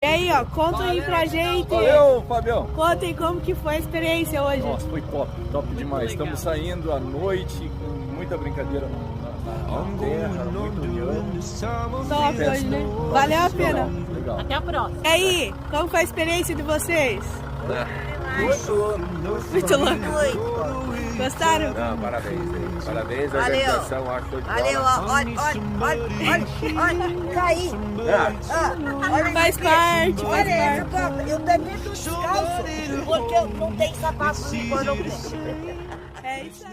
E aí, ó, conta aí pra gente. Valeu, Fabião. Contem como que foi a experiência hoje. Nossa, foi top demais. Estamos saindo à noite com muita brincadeira na terra, muita união. Top hoje, né? Valeu a pena. Legal. Até a próxima. E aí, como foi a experiência de vocês? Muito Muito louco. Gostaram? Não, parabéns. Parabéns, a Valeu. organização, acho que Valeu, ó, olha, caí. Olha, Faz parte, olha essa copa, eu também tô descalço, porque eu não tenho sapato de pano. É isso aí.